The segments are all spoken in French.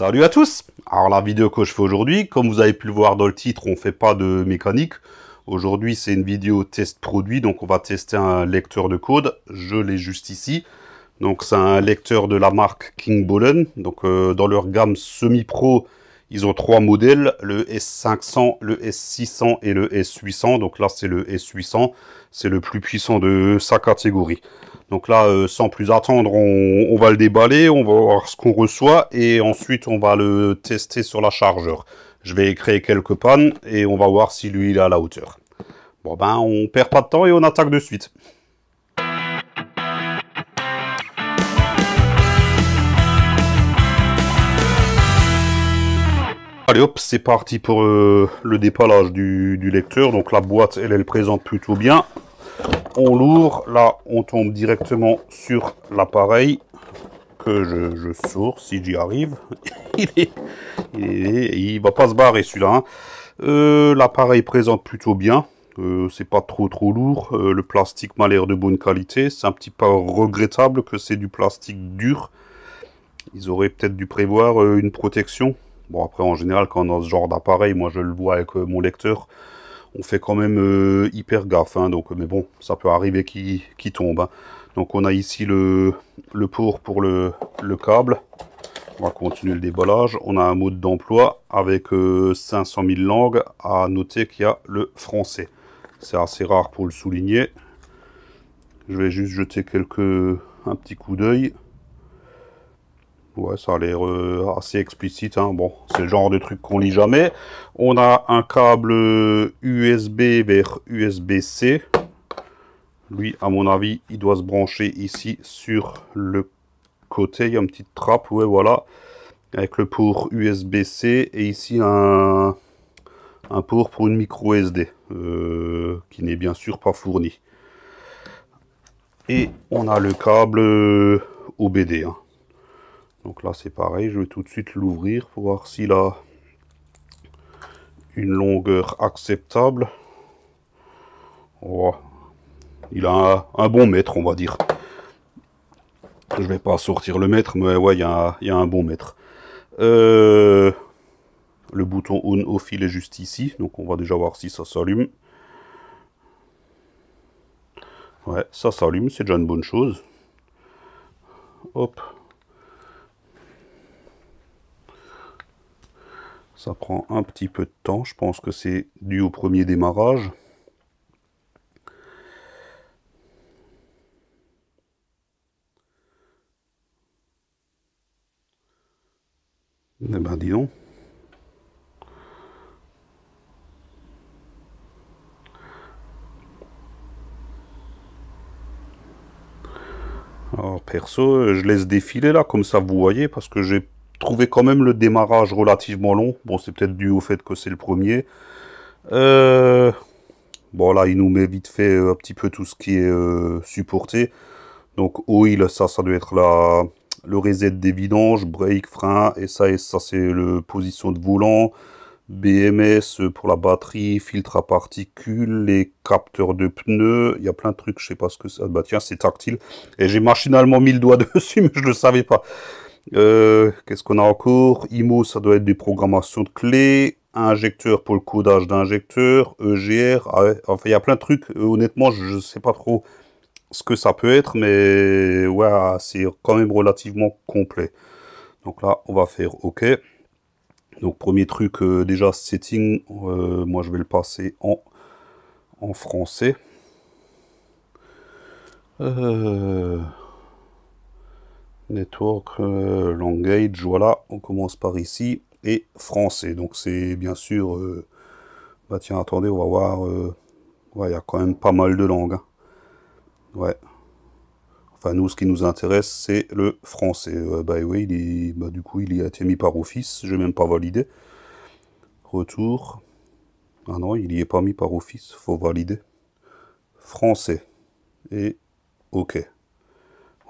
Salut à tous. Alors la vidéo que je fais aujourd'hui, comme vous avez pu le voir dans le titre, on fait pas de mécanique. Aujourd'hui c'est une vidéo test produit, donc on va tester un lecteur de code. Je l'ai juste ici. Donc c'est un lecteur de la marque King Bollen. Donc dans leur gamme semi-pro, ils ont trois modèles, le S500, le S600 et le S800. Donc là c'est le S800, c'est le plus puissant de sa catégorie. Donc là, sans plus attendre, on va le déballer, on va voir ce qu'on reçoit et ensuite on va le tester sur la chargeur. Je vais créer quelques pannes et on va voir si lui il est à la hauteur. Bon ben, on perd pas de temps et on attaque de suite. Allez hop, c'est parti pour le dépallage du lecteur. Donc la boîte, elle présente plutôt bien. On l'ouvre, là on tombe directement sur l'appareil que je sors si j'y arrive. il va pas se barrer celui-là. Hein. L'appareil présente plutôt bien. C'est pas trop lourd. Le plastique m'a l'air de bonne qualité. C'est un petit peu regrettable que c'est du plastique dur. Ils auraient peut-être dû prévoir une protection. Bon après en général quand on a ce genre d'appareil, moi je le vois avec mon lecteur, on fait quand même hyper gaffe, hein, donc, mais bon, ça peut arriver qu'il tombe. Hein. Donc on a ici le port pour le câble. On va continuer le déballage. On a un mode d'emploi avec 500 000 langues. À noter qu'il y a le français. C'est assez rare pour le souligner. Je vais juste jeter un petit coup d'œil. Ouais, ça a l'air assez explicite. Hein. Bon, c'est le genre de truc qu'on lit jamais. On a un câble USB vers USB-C. Lui, à mon avis, il doit se brancher ici sur le côté. Il y a une petite trappe, ouais, voilà. Avec le port USB-C. Et ici, un port pour une micro SD. Qui n'est bien sûr pas fourni. Et on a le câble OBD. Hein. Donc là c'est pareil, je vais tout de suite l'ouvrir pour voir s'il a une longueur acceptable. Oh, il a un bon mètre on va dire. Je vais pas sortir le mètre, mais ouais il y a un bon mètre. Le bouton on-off il est juste ici, donc on va déjà voir si ça s'allume. Ouais, ça s'allume, c'est déjà une bonne chose. Hop. Ça prend un petit peu de temps, je pense que c'est dû au premier démarrage. Eh ben dis donc. Alors perso, je laisse défiler là, comme ça vous voyez, parce que j'ai trouvé quand même le démarrage relativement long. Bon, c'est peut-être dû au fait que c'est le premier. Bon là, il nous met vite fait un petit peu tout ce qui est supporté. Donc oil, ça doit être le reset des vidanges, brake, frein, et ça c'est le position de volant. BMS pour la batterie, filtre à particules, les capteurs de pneus, il y a plein de trucs, je sais pas ce que c'est. Bah tiens, c'est tactile. Et j'ai machinalement mis le doigt dessus, mais je le savais pas. Qu'est-ce qu'on a encore? IMO, ça doit être des programmations de clés. Injecteur pour le codage d'injecteur. EGR, ah ouais, enfin il y a plein de trucs. Honnêtement, je sais pas trop ce que ça peut être, mais ouais, c'est quand même relativement complet. Donc là, on va faire OK. Donc premier truc, déjà setting, moi je vais le passer en français. Network, language, voilà, on commence par ici, et français. Donc c'est bien sûr, bah tiens, attendez, on va voir, ouais, il y a quand même pas mal de langues. Hein. Ouais. Enfin, nous, ce qui nous intéresse, c'est le français. Bah oui, du coup, il y a été mis par office, je n'ai même pas validé. Retour. Ah non, il n'y est pas mis par office, faut valider. Français. Et OK.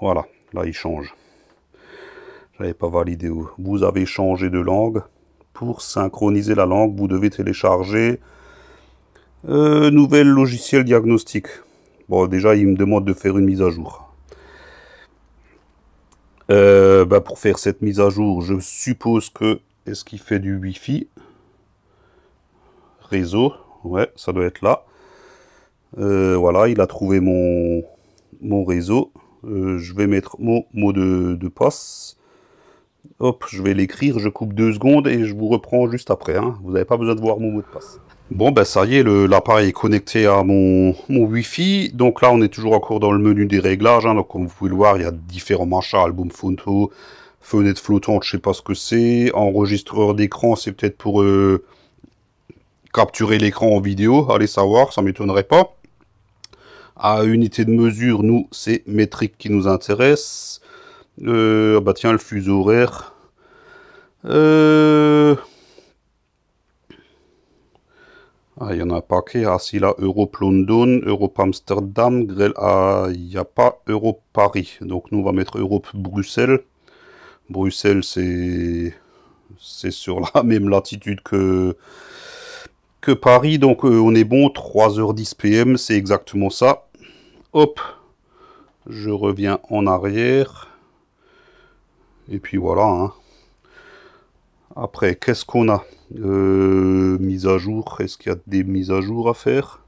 Voilà, là il change. J'avais pas validé. Vous avez changé de langue. Pour synchroniser la langue, vous devez télécharger nouvel logiciel diagnostic. Bon, déjà, il me demande de faire une mise à jour. Pour faire cette mise à jour, je suppose que... Est-ce qu'il fait du Wi-Fi? Réseau, ouais, ça doit être là. Voilà, il a trouvé mon réseau. Je vais mettre mon mot de passe. Hop, je vais l'écrire, je coupe 2 secondes et je vous reprends juste après. Hein. Vous n'avez pas besoin de voir mon mot de passe. Bon, ben ça y est, l'appareil est connecté à mon Wi-Fi. Donc là, on est toujours encore dans le menu des réglages. Hein. Donc comme vous pouvez le voir, il y a différents machins. Album photo, fenêtre flottante, je sais pas ce que c'est. Enregistreur d'écran, c'est peut-être pour capturer l'écran en vidéo. Allez savoir, ça m'étonnerait pas. À unité de mesure, nous, c'est métrique qui nous intéresse. Bah tiens, le fuseau horaire. Ah, il y en a un paquet. Ah, si là, Europe London, Europe Amsterdam, Grel. Ah, il n'y a pas Europe Paris. Donc nous, on va mettre Europe Bruxelles. Bruxelles, c'est sur la même latitude que Paris. Donc on est bon. 3h10 PM, c'est exactement ça. Hop. Je reviens en arrière. Et puis voilà. Hein. Après, qu'est-ce qu'on a? Mise à jour. Est-ce qu'il y a des mises à jour à faire?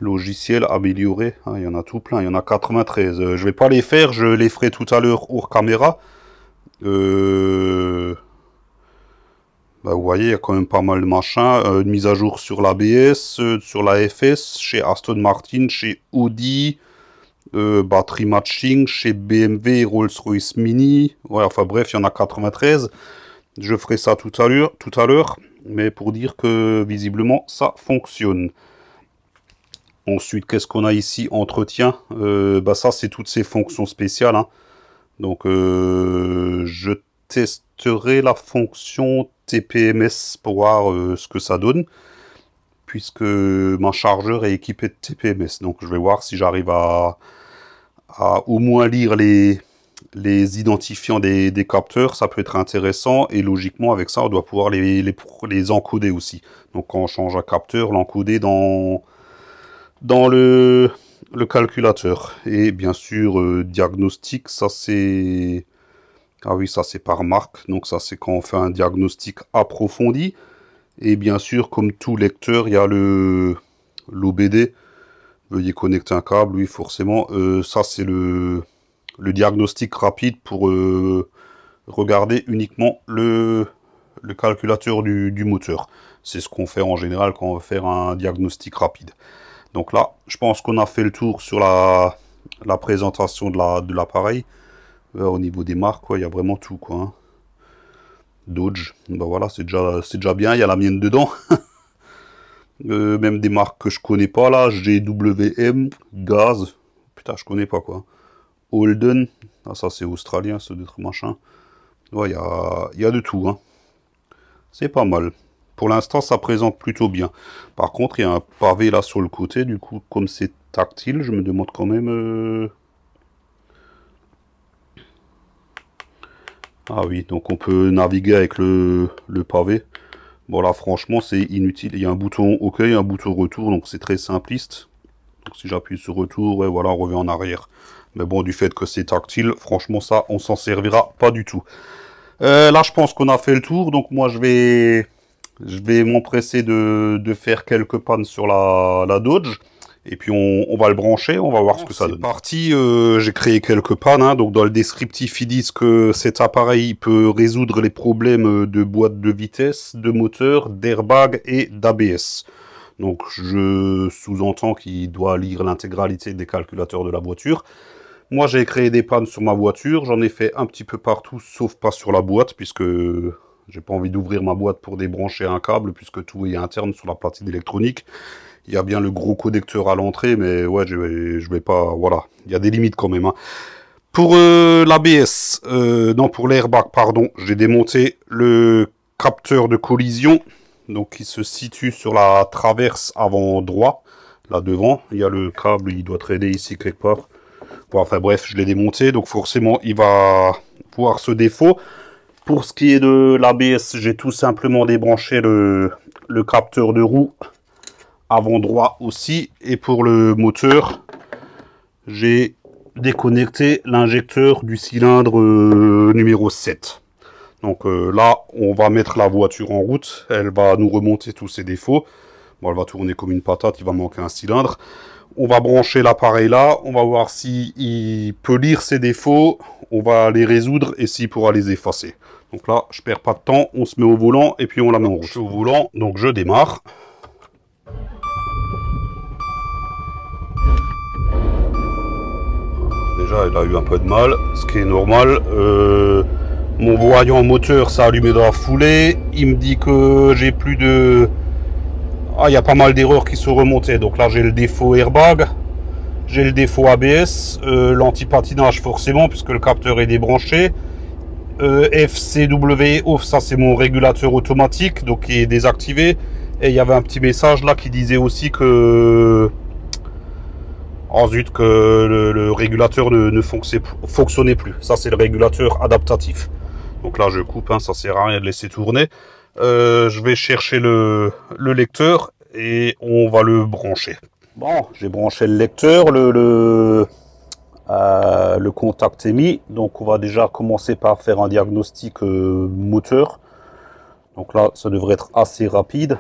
Logiciel amélioré. Ah, il y en a tout plein. Il y en a 93. Je vais pas les faire. Je les ferai tout à l'heure hors caméra. Vous voyez, il y a quand même pas mal de machins. Une mise à jour sur l'ABS, sur la FS, chez Aston Martin, chez Audi. Batterie matching chez BMW, Rolls-Royce Mini. Ouais, enfin bref, il y en a 93. Je ferai ça tout à l'heure, mais pour dire que visiblement ça fonctionne. Ensuite, qu'est-ce qu'on a ici? Entretien. Ça, c'est toutes ces fonctions spéciales. Hein. Donc, je testerai la fonction TPMS pour voir ce que ça donne, puisque ma chargeur est équipé de TPMS. Donc, je vais voir si j'arrive à au moins lire les identifiants des capteurs. Ça peut être intéressant, et logiquement, avec ça, on doit pouvoir les encoder aussi. Donc, quand on change un capteur, l'encoder dans le calculateur. Et bien sûr, diagnostic, ça c'est... Ah oui, ça c'est par marque. Donc ça c'est quand on fait un diagnostic approfondi. Et bien sûr, comme tout lecteur, il y a l'OBD. Veuillez connecter un câble, oui forcément. Ça c'est le diagnostic rapide pour regarder uniquement le calculateur du moteur. C'est ce qu'on fait en général quand on veut faire un diagnostic rapide. Donc là, je pense qu'on a fait le tour sur la présentation de l'appareil. Au niveau des marques, il y a vraiment tout, quoi. Hein. Dodge, voilà, c'est déjà bien, il y a la mienne dedans. Même des marques que je connais pas, là, GWM, Gaz, putain, je connais pas, quoi. Holden, ah, ça c'est australien, ce d'autres machin. Ouais, il y a de tout, hein. C'est pas mal. Pour l'instant, ça présente plutôt bien. Par contre, il y a un pavé là sur le côté. Du coup, comme c'est tactile, je me demande quand même... Ah oui, donc on peut naviguer avec le pavé. Bon là, franchement, c'est inutile. Il y a un bouton OK, un bouton retour, donc c'est très simpliste. Donc si j'appuie sur retour, ouais, voilà, on revient en arrière. Mais bon, du fait que c'est tactile, franchement, ça, on s'en servira pas du tout. Là, je pense qu'on a fait le tour. Donc moi, je vais m'empresser de faire quelques pannes sur la Dodge. Et puis on va le brancher, on va voir ce que ça donne. C'est parti, j'ai créé quelques pannes. Hein, donc dans le descriptif, ils disent que cet appareil peut résoudre les problèmes de boîte de vitesse, de moteur, d'airbag et d'ABS. Donc je sous-entends qu'il doit lire l'intégralité des calculateurs de la voiture. Moi j'ai créé des pannes sur ma voiture, j'en ai fait un petit peu partout, sauf pas sur la boîte, puisque j'ai pas envie d'ouvrir ma boîte pour débrancher un câble, puisque tout est interne sur la platine électronique. Il y a bien le gros connecteur à l'entrée, mais ouais, je vais pas... Voilà, il y a des limites quand même. Hein. Pour l'ABS, non, pour l'airbag, pardon, j'ai démonté le capteur de collision, donc qui se situe sur la traverse avant droit, là devant. Il y a le câble, il doit traîner ici quelque part. Bon, enfin bref, je l'ai démonté, donc forcément, il va voir ce défaut. Pour ce qui est de l'ABS, j'ai tout simplement débranché le capteur de roue avant droit aussi. Et pour le moteur, j'ai déconnecter l'injecteur du cylindre numéro 7. Donc là, on va mettre la voiture en route. Elle va nous remonter tous ses défauts. Bon, elle va tourner comme une patate, il va manquer un cylindre. On va brancher l'appareil là. On va voir s'il peut lire ses défauts. On va les résoudre et s'il pourra les effacer. Donc là, je perds pas de temps. On se met au volant et puis on la met en route. Je suis au volant, donc je démarre. Déjà, elle a eu un peu de mal, ce qui est normal. Mon voyant moteur s'est allumé dans la foulée. Il me dit que j'ai plus de... Ah, il y a pas mal d'erreurs qui sont remontées. Donc là, j'ai le défaut airbag. J'ai le défaut ABS. L'anti-patinage, forcément, puisque le capteur est débranché. FCW off, ça c'est mon régulateur automatique, donc qui est désactivé. Et il y avait un petit message là qui disait aussi que... Oh zut, que le régulateur ne fonctionnait plus. Ça c'est le régulateur adaptatif. Donc là je coupe, hein, ça sert à rien de laisser tourner. Je vais chercher le lecteur et on va le brancher. Bon, j'ai branché le lecteur, le contact est mis. Donc on va déjà commencer par faire un diagnostic moteur. Donc là ça devrait être assez rapide.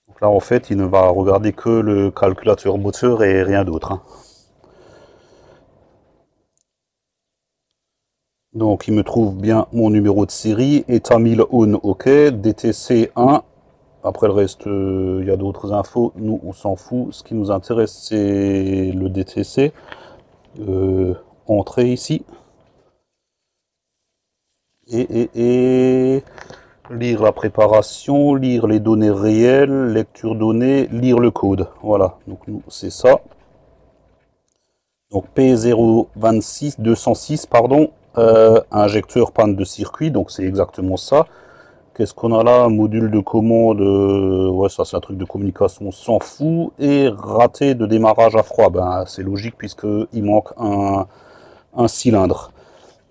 Donc là en fait il ne va regarder que le calculateur moteur et rien d'autre, hein. Donc il me trouve bien mon numéro de série, état 1000 on, ok, DTC 1. Après le reste, il y a d'autres infos, nous on s'en fout. Ce qui nous intéresse c'est le DTC. Entrée ici. Et lire la préparation, lire les données réelles, lecture données, lire le code. Voilà, donc nous c'est ça. Donc P026 206 pardon. Injecteur panne de circuit, donc c'est exactement ça. Qu'est-ce qu'on a là? Module de commande, ouais ça c'est un truc de communication, on s'en fout. Et raté de démarrage à froid, ben c'est logique puisqu'il manque un cylindre.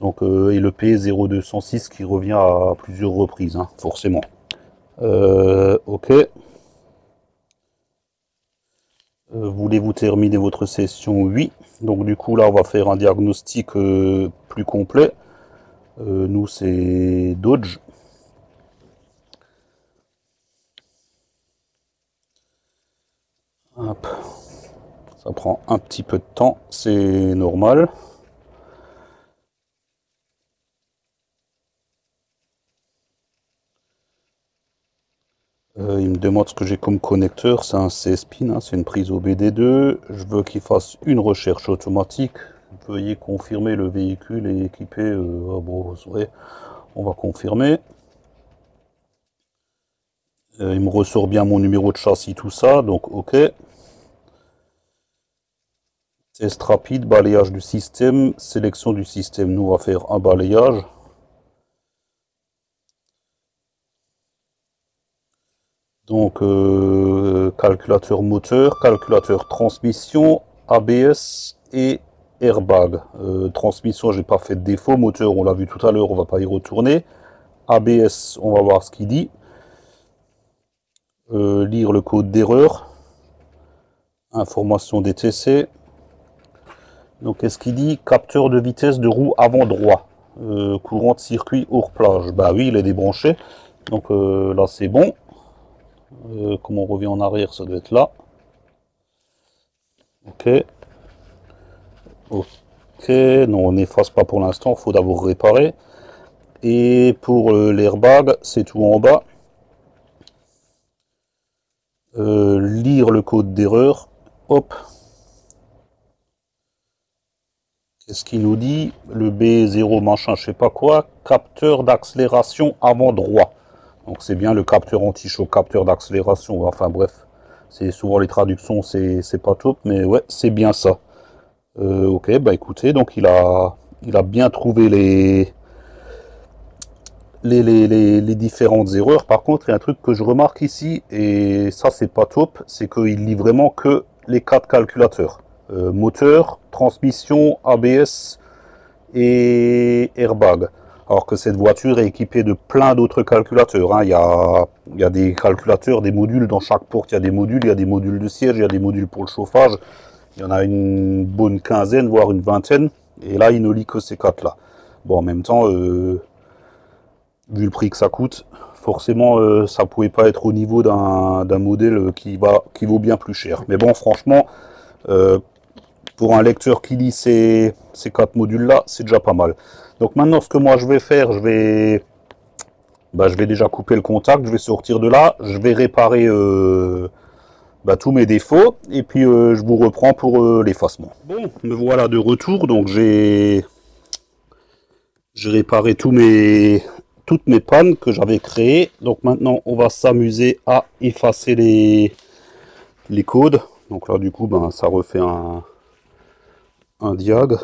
Donc et le P0206 qui revient à plusieurs reprises, hein, forcément. Ok. Voulez-vous terminer votre session? Oui. Donc du coup là on va faire un diagnostic plus complet. Nous c'est Dodge. Hop. Ça prend un petit peu de temps, c'est normal. Il me demande ce que j'ai comme connecteur, c'est un CS-pin, hein, c'est une prise OBD2. Je veux qu'il fasse une recherche automatique. Veuillez confirmer le véhicule est équipé. Bon, ouais, on va confirmer. Il me ressort bien mon numéro de châssis, tout ça, donc ok. Test rapide, balayage du système, sélection du système. Nous, on va faire un balayage. Donc, calculateur moteur, calculateur transmission, ABS et airbag. Transmission, j'ai pas fait de défaut. Moteur, on l'a vu tout à l'heure, on va pas y retourner. ABS, on va voir ce qu'il dit. Lire le code d'erreur. Information DTC. Donc, qu'est-ce qu'il dit? Capteur de vitesse de roue avant droit. Courant de circuit hors plage. Bah oui, il est débranché. Donc là, c'est bon. Comme on revient en arrière, ça doit être là. Ok. Ok. Non, on n'efface pas pour l'instant. Il faut d'abord réparer. Et pour l'airbag, c'est tout en bas. Lire le code d'erreur. Hop. Qu'est-ce qu'il nous dit? Le B0 machin, je sais pas quoi. Capteur d'accélération avant droit. Donc c'est bien le capteur anti-choc, capteur d'accélération. Enfin bref, c'est souvent les traductions, c'est pas top, mais ouais, c'est bien ça. Ok, bah écoutez, donc il a bien trouvé les différentes erreurs. Par contre, il y a un truc que je remarque ici, et ça c'est pas top, c'est qu'il lit vraiment que les 4 calculateurs. Moteur, transmission, ABS et airbag. Alors que cette voiture est équipée de plein d'autres calculateurs, hein. Il y a des calculateurs, des modules dans chaque porte. Il y a des modules de siège, il y a des modules pour le chauffage. Il y en a une bonne quinzaine, voire une vingtaine. Et là, il ne lit que ces quatre-là. Bon, en même temps, vu le prix que ça coûte, forcément, ça pouvait pas être au niveau d'un modèle qui vaut bien plus cher. Mais bon, franchement, euh, pour un lecteur qui lit ces quatre modules-là, c'est déjà pas mal. Donc maintenant, ce que moi je vais faire, je vais déjà couper le contact, je vais sortir de là, je vais réparer tous mes défauts, et puis je vous reprends pour l'effacement. Bon, me voilà de retour, donc j'ai réparé toutes mes pannes que j'avais créées. Donc maintenant, on va s'amuser à effacer les codes. Donc là, du coup, ça refait un diag.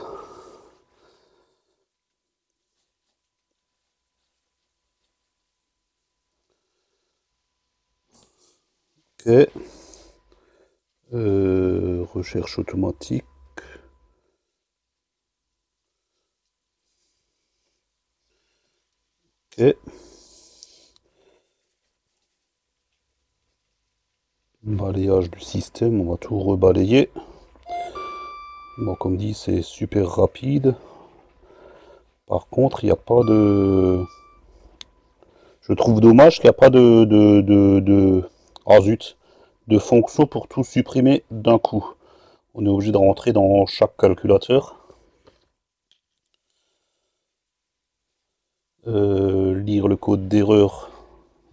Ok. Recherche automatique. Ok. Balayage du système, on va tout rebalayer. Bon, comme dit, c'est super rapide. Par contre, il n'y a pas de... Je trouve dommage qu'il n'y a pas Ah zut, de fonction pour tout supprimer d'un coup. On est obligé de rentrer dans chaque calculateur. Lire le code d'erreur,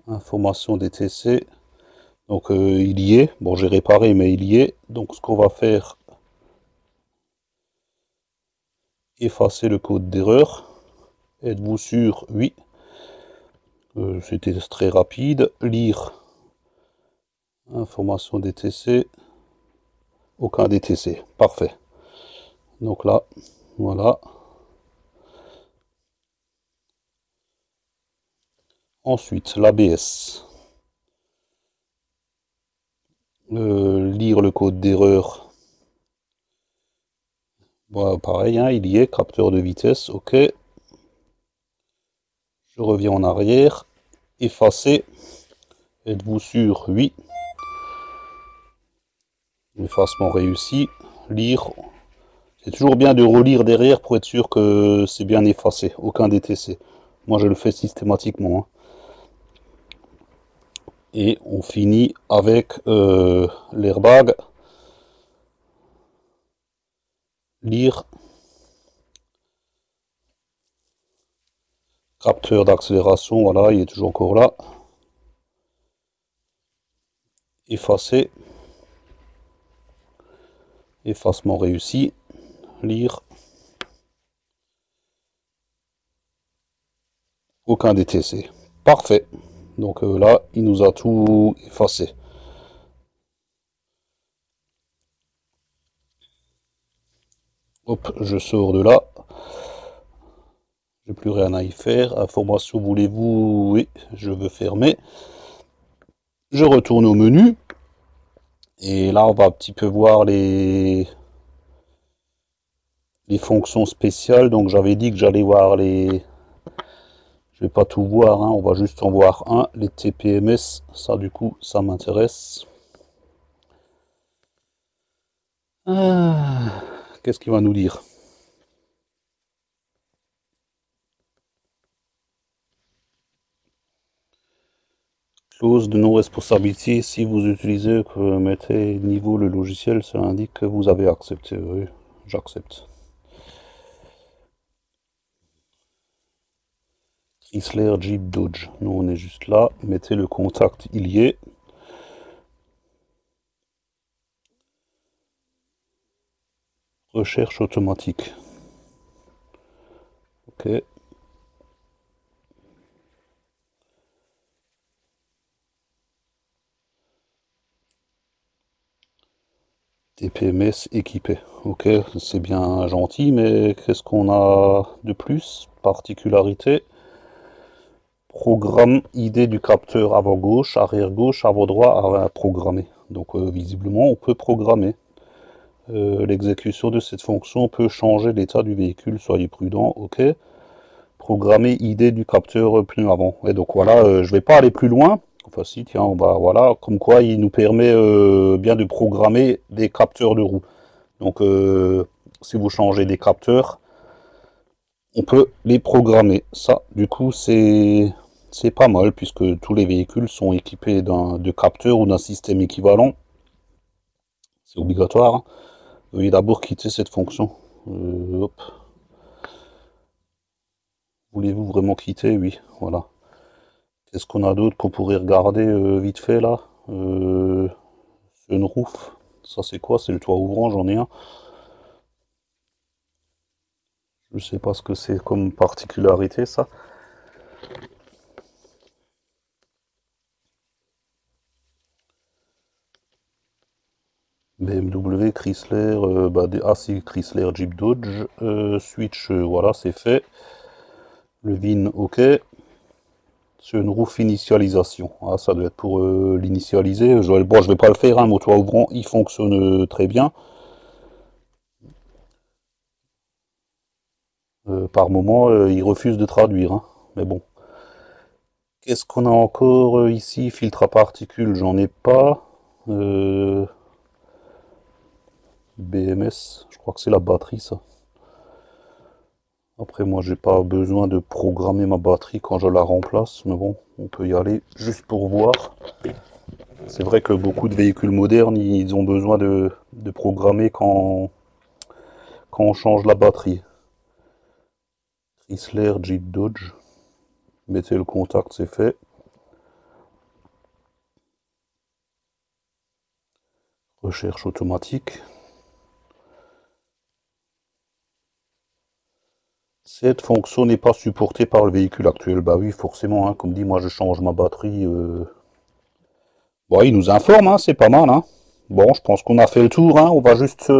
information DTC. Donc il y est. Bon, j'ai réparé, mais il y est. Donc ce qu'on va faire, effacer le code d'erreur. Êtes-vous sûr? Oui. C'était très rapide. Lire, information DTC. Aucun DTC. Parfait. Donc là, voilà. Ensuite, l'ABS. Lire le code d'erreur. Bon, pareil, hein, il y est, capteur de vitesse, ok. Je reviens en arrière. Effacer. Êtes-vous sûr? Oui. Effacement réussi. Lire. C'est toujours bien de relire derrière pour être sûr que c'est bien effacé. Aucun DTC. Moi, je le fais systématiquement. Hein. Et on finit avec l'airbag. Lire. Capteur d'accélération, voilà, il est toujours encore là. Effacer. Effacement réussi. Lire. Aucun DTC. Parfait. Donc là, il nous a tout effacé. Hop, je sors de là. J'ai plus rien à y faire. Information, voulez-vous? Oui, je veux fermer. Je retourne au menu. Et là, on va un petit peu voir les fonctions spéciales. Donc j'avais dit que j'allais voir les... Je vais pas tout voir, hein. On va juste en voir un. Les TPMS, ça du coup, ça m'intéresse. Qu'est-ce qu'il va nous dire? Clause de non-responsabilité, si vous utilisez, que mettez niveau le logiciel, cela indique que vous avez accepté. Oui, j'accepte. Chrysler, Jeep, Dodge. Nous, on est juste là. Mettez le contact, il y est. Recherche automatique. Ok. TPMS équipé. Ok, c'est bien gentil, mais qu'est-ce qu'on a de plus? Particularité. Programme ID du capteur avant gauche, arrière gauche, avant droit à programmer. Donc visiblement, on peut programmer. L'exécution de cette fonction peut changer l'état du véhicule, soyez prudent, ok. Programmer ID du capteur pneu avant. Et donc voilà, je vais pas aller plus loin. Enfin si, tiens, voilà, comme quoi il nous permet bien de programmer des capteurs de roue. Donc si vous changez des capteurs, on peut les programmer. Ça, du coup, c'est pas mal, puisque tous les véhicules sont équipés de capteurs ou d'un système équivalent. C'est obligatoire, hein. Veuillez d'abord quitter cette fonction. Hop. Voulez-vous vraiment quitter? Oui, voilà. Qu'est-ce qu'on a d'autre qu'on pourrait regarder vite fait là? Sunroof. Ça c'est quoi? C'est le toit ouvrant, j'en ai un. Je sais pas ce que c'est comme particularité ça. BMW, Chrysler, si, Chrysler, Jeep Dodge, Switch, voilà, c'est fait. Le VIN, ok. Sunroof initialisation. Ah, ça doit être pour l'initialiser. Bon, je vais pas le faire, hein, mon toit ouvrant, il fonctionne très bien. Par moment, il refuse de traduire, hein, mais bon. Qu'est-ce qu'on a encore ici? Filtre à particules, j'en ai pas. BMS, je crois que c'est la batterie, ça. Après, moi, j'ai pas besoin de programmer ma batterie quand je la remplace, mais bon, on peut y aller juste pour voir. C'est vrai que beaucoup de véhicules modernes, ils ont besoin de programmer quand on change la batterie. Chrysler, Jeep, Dodge. Mettez le contact, c'est fait. Recherche automatique. Cette fonction n'est pas supportée par le véhicule actuel. Bah oui, forcément, hein, comme dit, moi je change ma batterie. Bon, il nous informe, hein, c'est pas mal. Hein. Bon, je pense qu'on a fait le tour. Hein. On va juste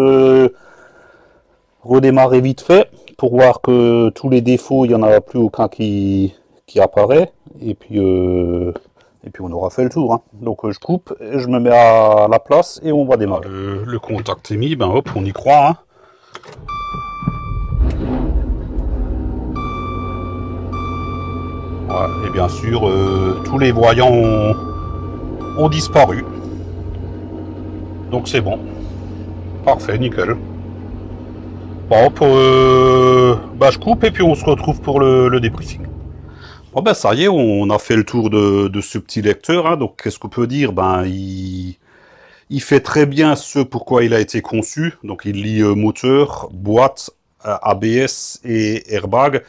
redémarrer vite fait pour voir que tous les défauts, il n'y en a plus aucun qui apparaît. Et puis on aura fait le tour. Hein. Donc je coupe, je me mets à la place et on va démarrer. Le contact est mis, ben hop, on y croit. Hein. Ouais, et bien sûr, tous les voyants ont disparu. Donc c'est bon. Parfait, nickel. Bon, je coupe et puis on se retrouve pour le débriefing. Bon ben ça y est, on a fait le tour de ce petit lecteur. Hein. Donc qu'est-ce qu'on peut dire? Ben il fait très bien ce pourquoi il a été conçu. Donc il lit moteur, boîte, ABS et airbag.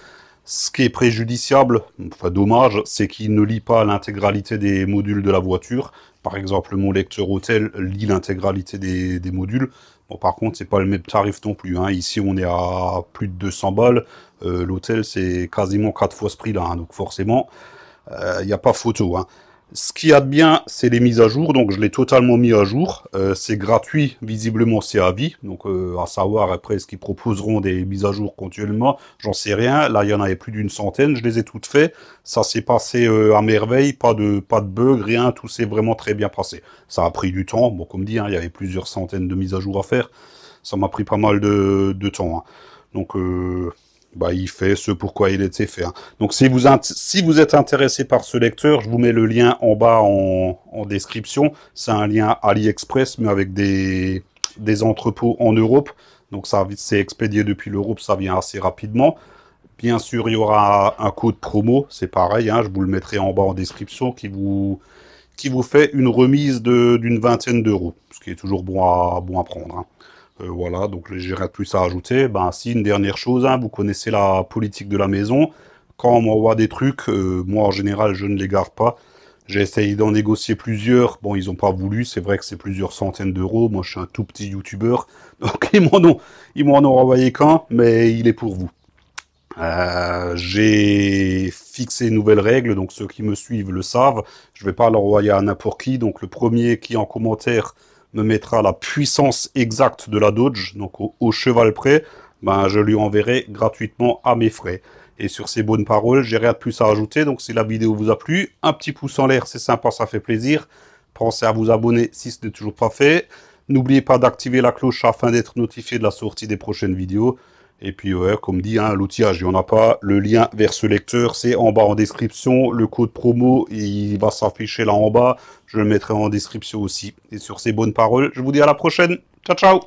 Ce qui est préjudiciable, enfin dommage, c'est qu'il ne lit pas l'intégralité des modules de la voiture. Par exemple, mon lecteur hôtel lit l'intégralité des modules. Bon, par contre, c'est pas le même tarif non plus. Hein. Ici, on est à plus de 200 balles. L'hôtel, c'est quasiment 4 fois ce prix-là. Hein. Donc forcément, il n'y a pas photo. Hein. Ce qu'il y a de bien, c'est les mises à jour, donc je l'ai totalement mis à jour. C'est gratuit, visiblement c'est à vie, donc à savoir après est-ce qu'ils proposeront des mises à jour continuellement, j'en sais rien. Là il y en avait plus d'une centaine, je les ai toutes faites. Ça s'est passé à merveille, pas de bug, rien, tout s'est vraiment très bien passé. Ça a pris du temps, bon comme dit, hein, il y avait plusieurs centaines de mises à jour à faire. Ça m'a pris pas mal de temps. Hein. Donc il fait ce pourquoi il était fait. Hein. Donc si vous êtes intéressé par ce lecteur, je vous mets le lien en bas en description. C'est un lien AliExpress, mais avec des entrepôts en Europe. Donc ça, c'est expédié depuis l'Europe, ça vient assez rapidement. Bien sûr, il y aura un code promo, c'est pareil, hein, je vous le mettrai en bas en description, qui vous fait une remise d'une vingtaine d'euros, ce qui est toujours bon à prendre. Hein. Voilà, donc j'ai rien de plus à ajouter. Ben si, une dernière chose, hein, vous connaissez la politique de la maison. Quand on m'envoie des trucs, moi en général je ne les garde pas. J'ai essayé d'en négocier plusieurs. Bon, ils n'ont pas voulu. C'est vrai que c'est plusieurs centaines d'euros. Moi, je suis un tout petit youtubeur. Donc, ils m'en ont envoyé qu'un, mais il est pour vous. J'ai fixé une nouvelle règle. Donc, ceux qui me suivent le savent. Je ne vais pas l'envoyer à n'importe qui. Donc, le premier qui en commentaire me mettra la puissance exacte de la Dodge, donc au cheval près, ben, je lui enverrai gratuitement à mes frais. Et sur ces bonnes paroles, j'ai rien de plus à ajouter. Donc si la vidéo vous a plu, un petit pouce en l'air, c'est sympa, ça fait plaisir. Pensez à vous abonner si ce n'est toujours pas fait. N'oubliez pas d'activer la cloche afin d'être notifié de la sortie des prochaines vidéos. Et puis, ouais, comme dit, hein, l'outillage, il n'y en a pas. Le lien vers ce lecteur, c'est en bas en description. Le code promo, il va s'afficher là en bas. Je le mettrai en description aussi. Et sur ces bonnes paroles, je vous dis à la prochaine. Ciao, ciao!